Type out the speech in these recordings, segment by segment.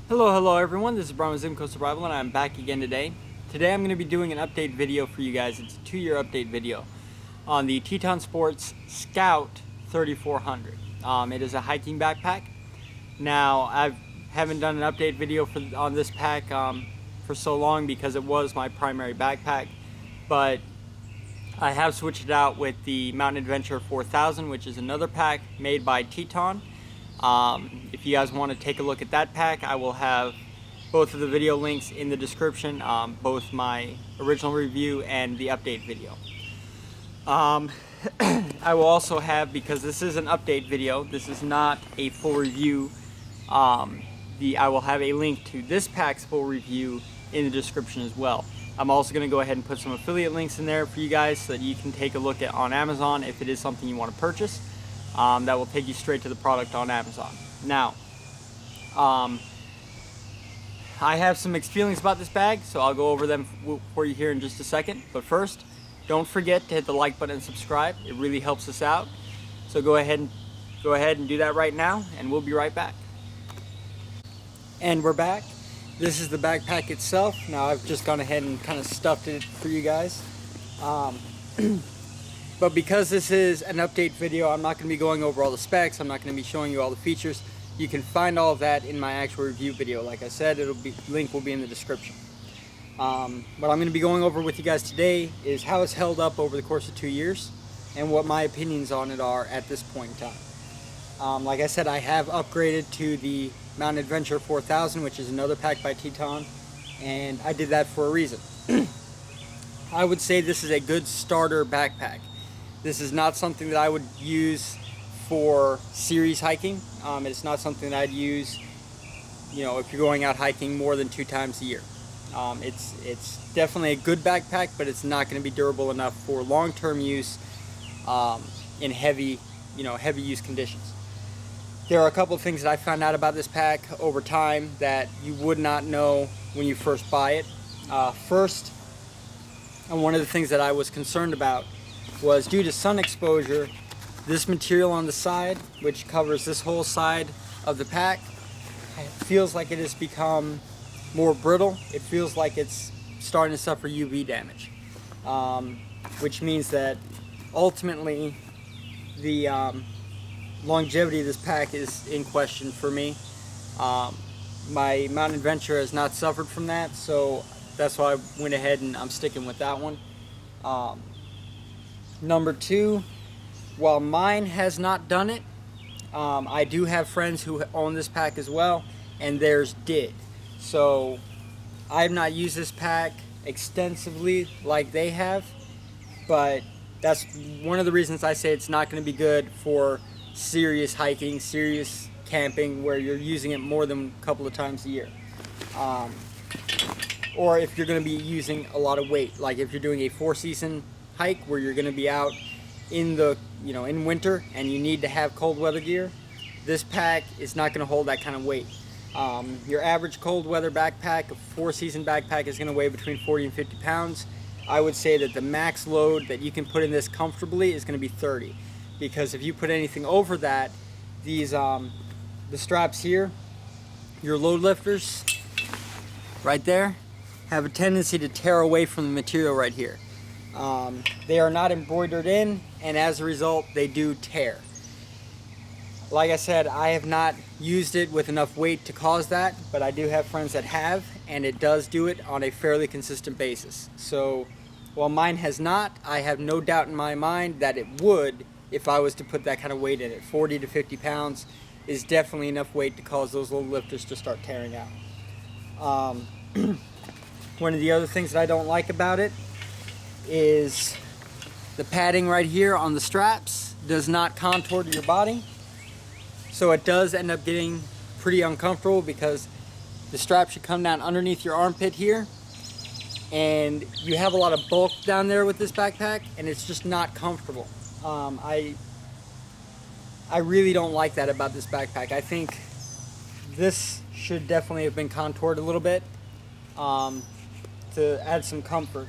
Hello everyone, this is Brian with Zimco Survival and I'm back again today. Today I'm going to be doing an update video for you guys. It's a 2-year update video on the Teton Sports Scout 3400. It is a hiking backpack. Now I haven't done an update video on this pack for so long because it was my primary backpack, but I have switched it out with the Mountain Adventure 4000, which is another pack made by Teton. If you guys want to take a look at that pack, I will have both of the video links in the description, both my original review and the update video. I will also have, because this is an update video, this is not a full review, I will have a link to this pack's full review in the description as well. I'm also going to go ahead and put some affiliate links in there for you guys so that you can take a look at on Amazon if it is something you want to purchase. That will take you straight to the product on Amazon. Now, I have some mixed feelings about this bag, so I'll go over them for you here in just a second. But first, don't forget to hit the like button and subscribe. It really helps us out. So go ahead and do that right now, and we'll be right back. And we're back. This is the backpack itself. Now I've just gone ahead and kind of stuffed it for you guys. But because this is an update video, I'm not going to be going over all the specs. I'm not going to be showing you all the features. You can find all of that in my actual review video. Like I said, link will be in the description. What I'm going to be going over with you guys today is how it's held up over the course of 2 years and what my opinions on it are at this point in time. Like I said, I have upgraded to the Mountain Adventure 4000, which is another pack by Teton, and I did that for a reason. I would say this is a good starter backpack. This is not something that I would use for series hiking. It's not something that I'd use, you know, if you're going out hiking more than 2 times a year. It's definitely a good backpack, but it's not going to be durable enough for long-term use in heavy use conditions. There are a couple of things that I found out about this pack over time that you would not know when you first buy it. First, and one of the things that I was concerned about was due to sun exposure, this material on the side, which covers this whole side of the pack, feels like it has become more brittle. It feels like it's starting to suffer UV damage, which means that ultimately the longevity of this pack is in question for me. My Mountain Adventure has not suffered from that, so that's why I went ahead and I'm sticking with that one. Number 2, while mine has not done it, I do have friends who own this pack as well, and theirs did. So I have not used this pack extensively like they have, but that's one of the reasons I say it's not going to be good for serious hiking, serious camping, where you're using it more than a couple of times a year. Or if you're going to be using a lot of weight, like if you're doing a 4-season hike where you're going to be out in the in winter and you need to have cold weather gear, this pack is not going to hold that kind of weight. Your average cold weather backpack, a 4-season backpack, is going to weigh between 40 and 50 pounds. I would say that the max load that you can put in this comfortably is going to be 30, because if you put anything over that, these the straps here, your load lifters right there, have a tendency to tear away from the material right here. They are not embroidered in, and as a result they do tear. Like I said, I have not used it with enough weight to cause that, but I do have friends that have, and it does do it on a fairly consistent basis. So while mine has not, I have no doubt in my mind that it would if I was to put that kind of weight in it. 40 to 50 pounds is definitely enough weight to cause those little lifters to start tearing out. One of the other things that I don't like about it is the padding right here on the straps does not contour to your body, so it does end up getting pretty uncomfortable because the strap should come down underneath your armpit here, and you have a lot of bulk down there with this backpack, and it's just not comfortable. I really don't like that about this backpack. I think this should definitely have been contoured a little bit to add some comfort.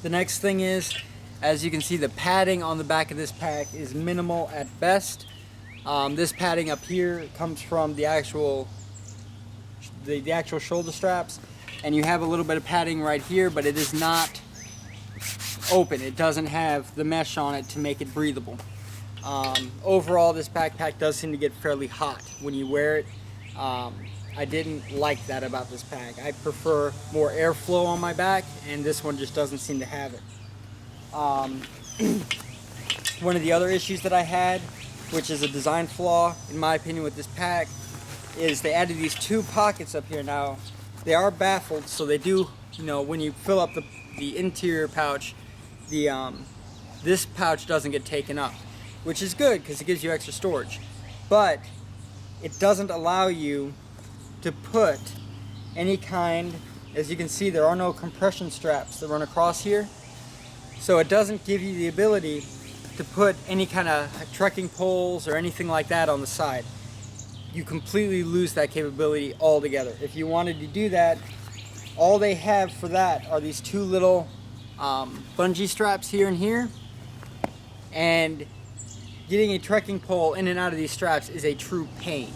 The next thing is, as you can see, the padding on the back of this pack is minimal at best. This padding up here comes from the actual the actual shoulder straps, and you have a little bit of padding right here, but it is not open. It doesn't have the mesh on it to make it breathable. Overall, this backpack does seem to get fairly hot when you wear it. I didn't like that about this pack. I prefer more airflow on my back, and this one just doesn't seem to have it. One of the other issues that I had, which is a design flaw in my opinion with this pack, is they added these two pockets up here. Now, they are baffled, so they do, you know, when you fill up the interior pouch, this pouch doesn't get taken up, which is good because it gives you extra storage. But it doesn't allow you to put any kind, as you can see, there are no compression straps that run across here. So it doesn't give you the ability to put any kind of trekking poles or anything like that on the side. You completely lose that capability altogether. If you wanted to do that, all they have for that are these two little bungee straps here and here, and getting a trekking pole in and out of these straps is a true pain.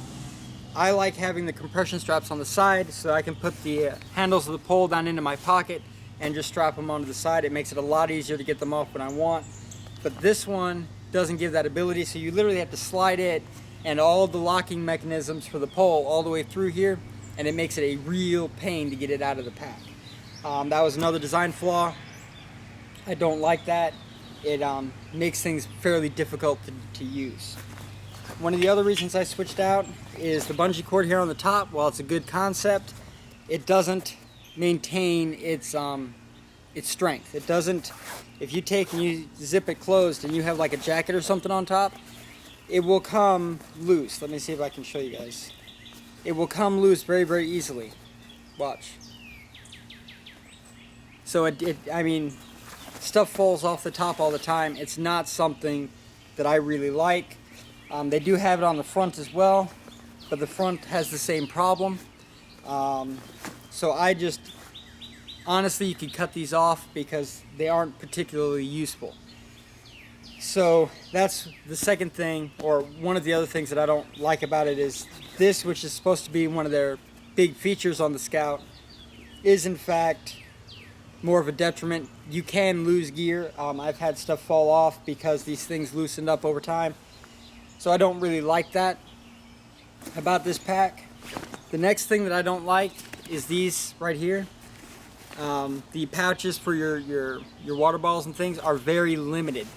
I like having the compression straps on the side so I can put the handles of the pole down into my pocket and just strap them onto the side. It makes it a lot easier to get them off when I want. But this one doesn't give that ability, so you literally have to slide it and all of the locking mechanisms for the pole all the way through here, and it makes it a real pain to get it out of the pack. That was another design flaw. I don't like that. It makes things fairly difficult to use. One of the other reasons I switched out is the bungee cord here on the top. While it's a good concept, it doesn't maintain its strength. It doesn't. If you take and you zip it closed and you have like a jacket or something on top, it will come loose. Let me see if I can show you guys. It will come loose very, very easily. Watch. So I mean, stuff falls off the top all the time. It's not something that I really like. They do have it on the front as well, but the front has the same problem. So I just, honestly, you could cut these off because they aren't particularly useful. So that's the second thing, or one of the other things that I don't like about it is this, which is supposed to be one of their big features on the Scout, is in fact more of a detriment. You can lose gear. I've had stuff fall off because these things loosened up over time. So I don't really like that about this pack. The next thing that I don't like is these right here. The pouches for your water bottles and things are very limited.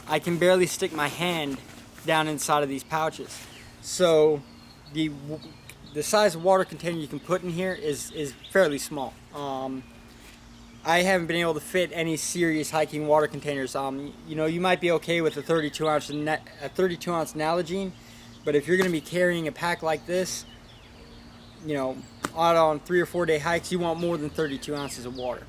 I can barely stick my hand down inside of these pouches. So the size of water container you can put in here is fairly small. I haven't been able to fit any serious hiking water containers. You know, you might be okay with a 32 ounce Nalgene, but if you're going to be carrying a pack like this, you know, out on 3 or 4 day hikes, you want more than 32 ounces of water.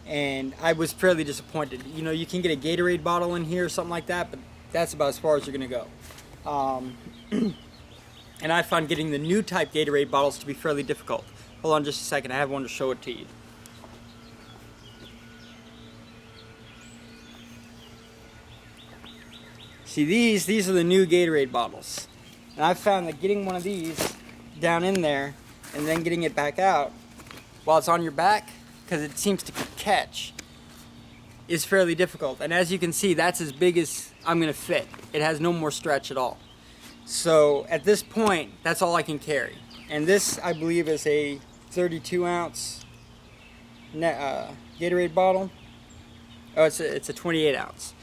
And I was fairly disappointed. You know, you can get a Gatorade bottle in here or something like that, but that's about as far as you're going to go. And I found getting the new type Gatorade bottles to be fairly difficult. Hold on just a second, I have one to show it to you. See, these are the new Gatorade bottles. And I've found that getting one of these down in there and then getting it back out while it's on your back, because it seems to catch, is fairly difficult. And as you can see, that's as big as I'm going to fit. It has no more stretch at all. So at this point, that's all I can carry. And this, I believe, is a 32 ounce Gatorade bottle. Oh, it's a 28 ounce.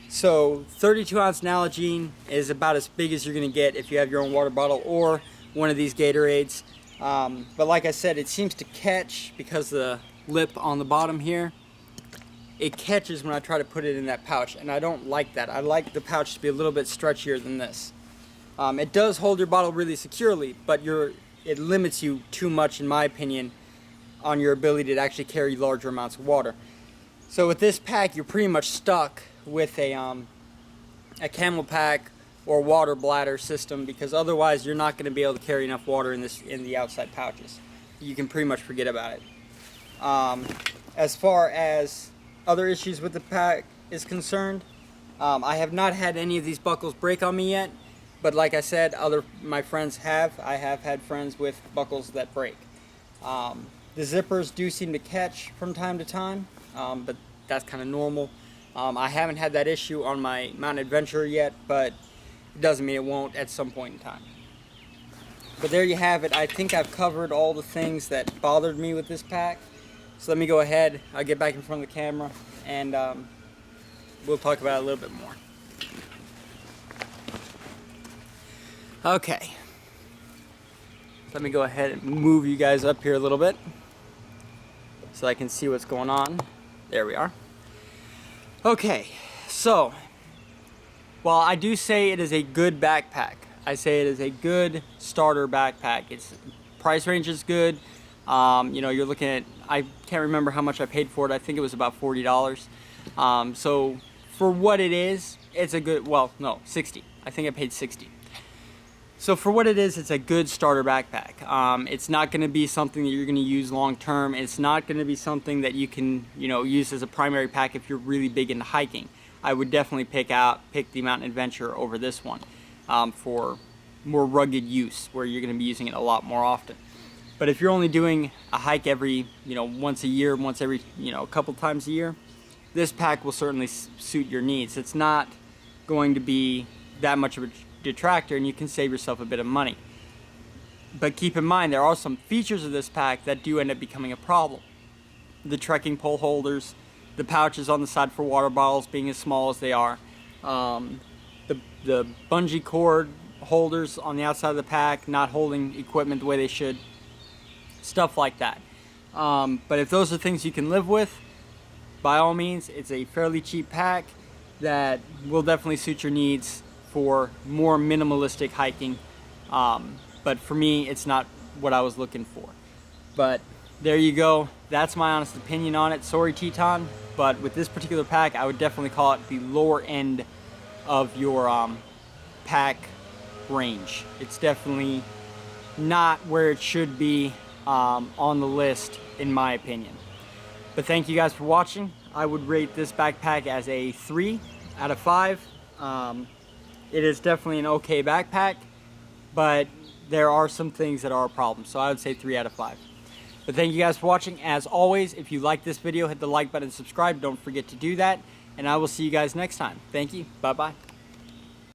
So 32 ounce Nalgene is about as big as you're going to get if you have your own water bottle or one of these Gatorades. But like I said, it seems to catch because the lip on the bottom here, it catches when I try to put it in that pouch, and I don't like that. I like the pouch to be a little bit stretchier than this. It does hold your bottle really securely, but it limits you too much, in my opinion, on your ability to actually carry larger amounts of water. So with this pack, you're pretty much stuck with a camel pack or water bladder system, because otherwise you're not going to be able to carry enough water in the outside pouches. You can pretty much forget about it. As far as other issues with the pack is concerned, I have not had any of these buckles break on me yet, but like I said, my friends have. I have had friends with buckles that break. The zippers do seem to catch from time to time, but that's kind of normal. I haven't had that issue on my Mountain Adventure yet, but it doesn't mean it won't at some point in time. But there you have it. I think I've covered all the things that bothered me with this pack. So let me go ahead, I'll get back in front of the camera, and we'll talk about it a little bit more. Okay. Let me go ahead and move you guys up here a little bit so I can see what's going on. There we are. Okay, so while I do say it is a good backpack, I say it is a good starter backpack. Its price range is good. You know, you're looking at, I can't remember how much I paid for it. I think it was about $40. So for what it is, it's a good, well, no, 60. I think I paid 60. So for what it is, it's a good starter backpack. It's not going to be something that you're going to use long term. It's not going to be something that you can, you know, use as a primary pack if you're really big into hiking. I would definitely pick the Mountain Adventure over this one for more rugged use, where you're going to be using it a lot more often. But if you're only doing a hike every, you know, once a year, once every, you know, a couple times a year, this pack will certainly suit your needs. It's not going to be that much of a detractor, and you can save yourself a bit of money. But keep in mind, there are some features of this pack that do end up becoming a problem. The trekking pole holders, the pouches on the side for water bottles being as small as they are, the bungee cord holders on the outside of the pack not holding equipment the way they should, stuff like that. But if those are things you can live with, by all means, it's a fairly cheap pack that will definitely suit your needs for more minimalistic hiking. But for me, it's not what I was looking for. But there you go. That's my honest opinion on it. Sorry, Teton, but with this particular pack, I would definitely call it the lower end of your pack range. It's definitely not where it should be on the list, in my opinion. But thank you guys for watching. I would rate this backpack as a 3 out of 5. It is definitely an okay backpack, but there are some things that are a problem, so I would say 3 out of 5. But thank you guys for watching. As always, if you like this video, hit the like button and subscribe. Don't forget to do that, and I will see you guys next time. Thank you. Bye-bye.